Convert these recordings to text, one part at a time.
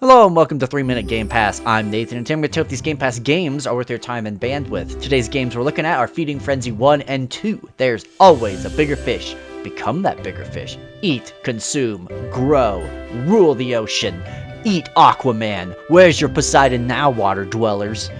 Hello and welcome to 3 Minute Game Pass. I'm Nathan and today I'm going to tell you if these Game Pass games are worth your time and bandwidth. Today's games we're looking at are Feeding Frenzy 1 and 2. There's always a bigger fish. Become that bigger fish. Eat, consume, grow, rule the ocean. Eat Aquaman. Where's your Poseidon now, water dwellers?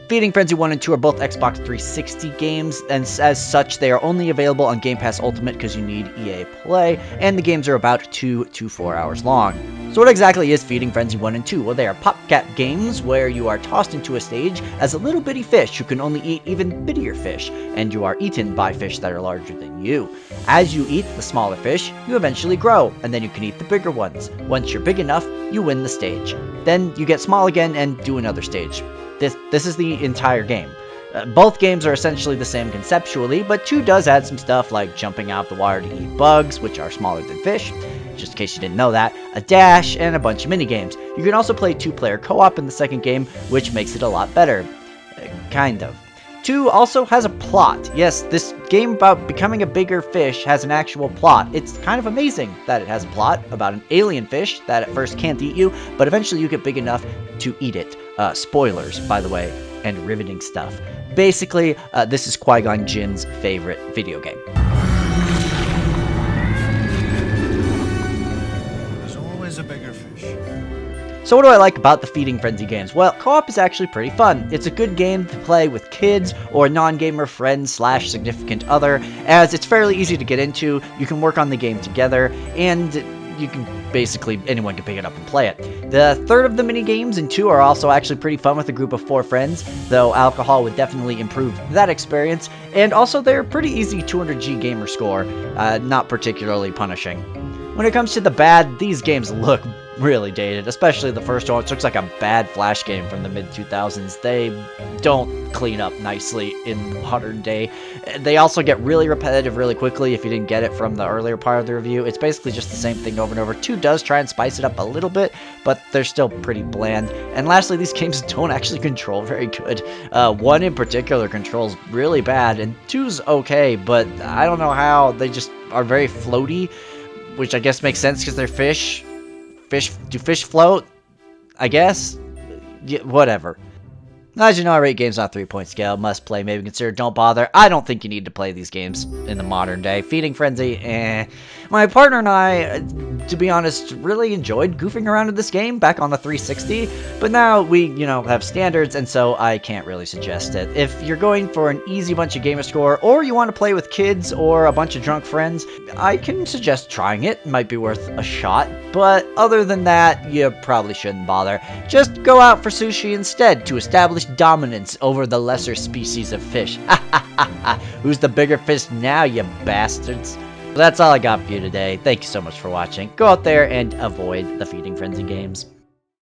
Feeding Frenzy 1 and 2 are both Xbox 360 games, and as such, they are only available on Game Pass Ultimate because you need EA Play, and the games are about 2 to 4 hours long. So what exactly is Feeding Frenzy 1 and 2? Well, they are PopCap games where you are tossed into a stage as a little bitty fish who can only eat even bittier fish, and you are eaten by fish that are larger than you. As you eat the smaller fish, you eventually grow, and then you can eat the bigger ones. Once you're big enough, you win the stage. Then you get small again and do another stage. This is the entire game. Both games are essentially the same conceptually, but 2 does add some stuff like jumping out of the water to eat bugs, which are smaller than fish, just in case you didn't know that, a dash, and a bunch of minigames. You can also play 2-player co-op in the second game, which makes it a lot better. Kind of. 2 also has a plot. Yes, this game about becoming a bigger fish has an actual plot. It's kind of amazing that it has a plot about an alien fish that at first can't eat you, but eventually you get big enough to eat it. Spoilers, by the way, and riveting stuff. Basically, this is Qui-Gon Jinn's favorite video game. There's always a bigger fish. So what do I like about the Feeding Frenzy games? Well, co-op is actually pretty fun. It's a good game to play with kids or non-gamer friends / significant other, as it's fairly easy to get into, you can work on the game together, and you can basically, anyone can pick it up and play it. The third of the mini games in 2 are also actually pretty fun with a group of 4 friends, though alcohol would definitely improve that experience, and also they're pretty easy 200G gamer score, not particularly punishing. When it comes to the bad, these games look really dated, especially the first one. It looks like a bad Flash game from the mid-2000s. They don't clean up nicely in modern day. They also get really repetitive really quickly if you didn't get it from the earlier part of the review. It's basically just the same thing over and over. 2 does try and spice it up a little bit, but they're still pretty bland. And lastly, these games don't actually control very good. 1 in particular controls really bad, and 2's okay, but I don't know how. They just are very floaty, which I guess makes sense because they're fish. Do fish float? I guess? Yeah, whatever. As you know, I rate games on a 3-point scale. Must play, maybe consider, don't bother. I don't think you need to play these games in the modern day. Feeding Frenzy, My partner and I, to be honest, really enjoyed goofing around with this game back on the 360, but now we, have standards, and so I can't really suggest it. If you're going for an easy bunch of gamer score, or you want to play with kids or a bunch of drunk friends, I can suggest trying it. It might be worth a shot, but other than that, you probably shouldn't bother. Just go out for sushi instead to establish dominance over the lesser species of fish. Who's the bigger fish now, you bastards? Well, that's all I got for you today. Thank you so much for watching. Go out there and avoid the Feeding Frenzy games.